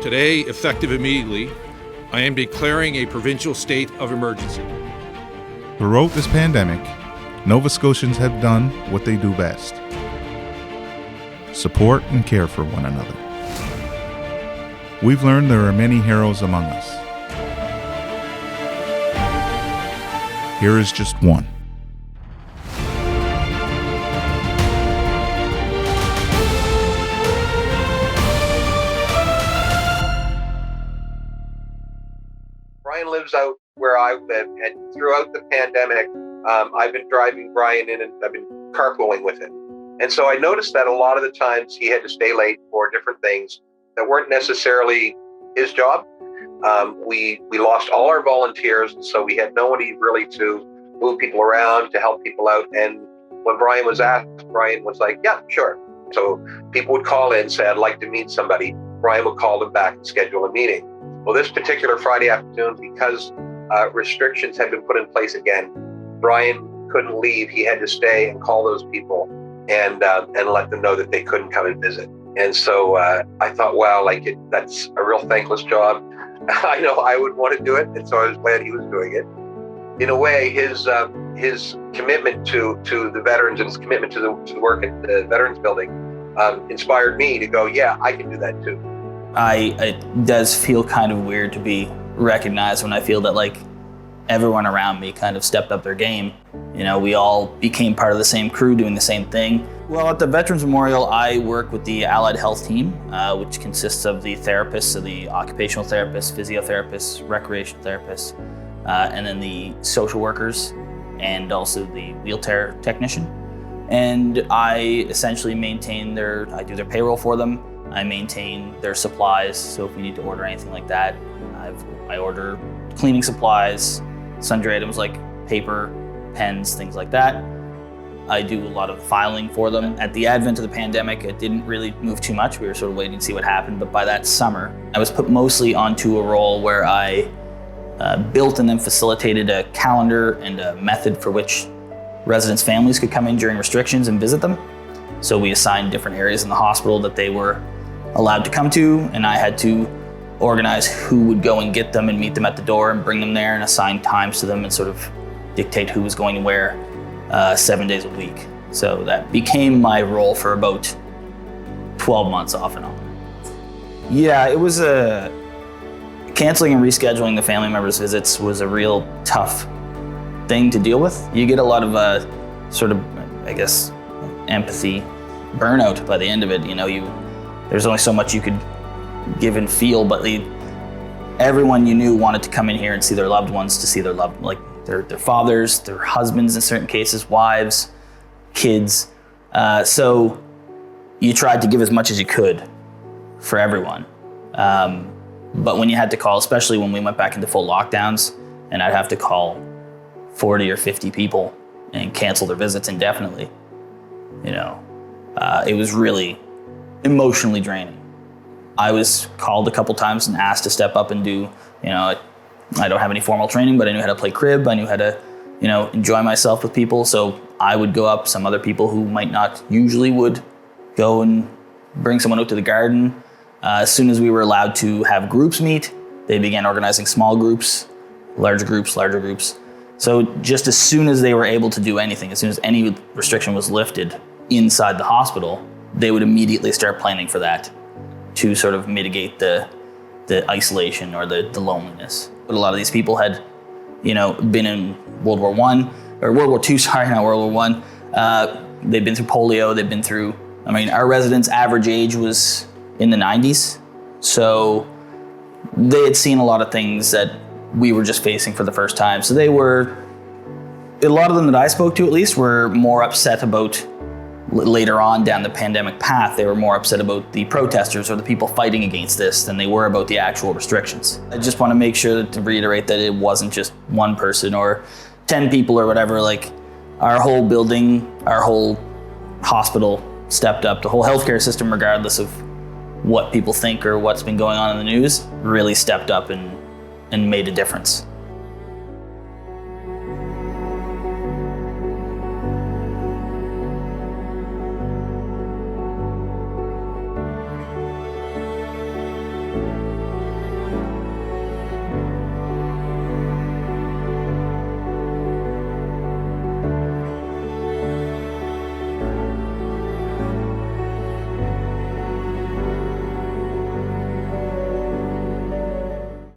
Today, effective immediately, I am declaring a provincial state of emergency. Throughout this pandemic, Nova Scotians have done what they do best: support and care for one another. We've learned there are many heroes among us. Here is just one. Brian lives out where I live, and throughout the pandemic, I've been driving Brian in, and I've been carpooling with him. And so I noticed that a lot of the times he had to stay late for different things that weren't necessarily his job. We lost all our volunteers, so we had nobody really to move people around, to help people out. And when Brian was asked, Brian was like, yeah, sure. So people would call in, say, I'd like to meet somebody. Brian would call them back and schedule a meeting. Well, this particular Friday afternoon, because restrictions had been put in place again, Brian couldn't leave. He had to stay and call those people and let them know that they couldn't come and visit. And so I thought, wow, that's a real thankless job. I know I would want to do it, and so I was glad he was doing it. In a way, his commitment to the veterans and his commitment to the work at the Veterans Building inspired me to go, yeah, I can do that too. It does feel kind of weird to be recognized when I feel that everyone around me kind of stepped up their game. We all became part of the same crew doing the same thing. Well, at the Veterans Memorial, I work with the Allied Health team, which consists of the therapists, so the occupational therapists, physiotherapists, recreation therapists, and then the social workers, and also the wheelchair technician. And I essentially I do their payroll for them. I maintain their supplies, so if we need to order anything like that, I order cleaning supplies, sundry items like paper, pens, things like that. I do a lot of filing for them. At the advent of the pandemic, it didn't really move too much. We were sort of waiting to see what happened, but by that summer, I was put mostly onto a role where I built and then facilitated a calendar and a method for which residents' families could come in during restrictions and visit them. So we assigned different areas in the hospital that they were allowed to come to, and I had to organize who would go and get them and meet them at the door and bring them there and assign times to them and sort of dictate who was going where 7 days a week. So that became my role for about 12 months off and on. Yeah, it was canceling and rescheduling the family members' visits was a real tough thing to deal with. You get a lot of empathy burnout by the end of it. There's only so much you could give and feel, but everyone you knew wanted to come in here and see their loved ones, to see their their fathers, their husbands in certain cases, wives, kids. So you tried to give as much as you could for everyone. But when you had to call, especially when we went back into full lockdowns, and I'd have to call 40 or 50 people and cancel their visits indefinitely, it was really emotionally draining. I was called a couple times and asked to step up and do, I don't have any formal training, but I knew how to play crib. I knew how to, enjoy myself with people. So I would go up. Some other people who might not usually would go and bring someone out to the garden. As soon as we were allowed to have groups meet, they began organizing small groups, larger groups. So just as soon as they were able to do anything, as soon as any restriction was lifted inside the hospital, they would immediately start planning for that to sort of mitigate the isolation or the loneliness. But a lot of these people had, been in World War I, or World War II, sorry, not World War I. They'd been through polio, they'd been through, our residents' average age was in the 90s. So they had seen a lot of things that we were just facing for the first time. So a lot of them that I spoke to at least were more upset about later on down the pandemic path. They were more upset about the protesters or the people fighting against this than they were about the actual restrictions. I just want to make sure to reiterate that it wasn't just one person or 10 people or whatever. Our whole building, our whole hospital stepped up. The whole healthcare system, regardless of what people think or what's been going on in the news, really stepped up and made a difference.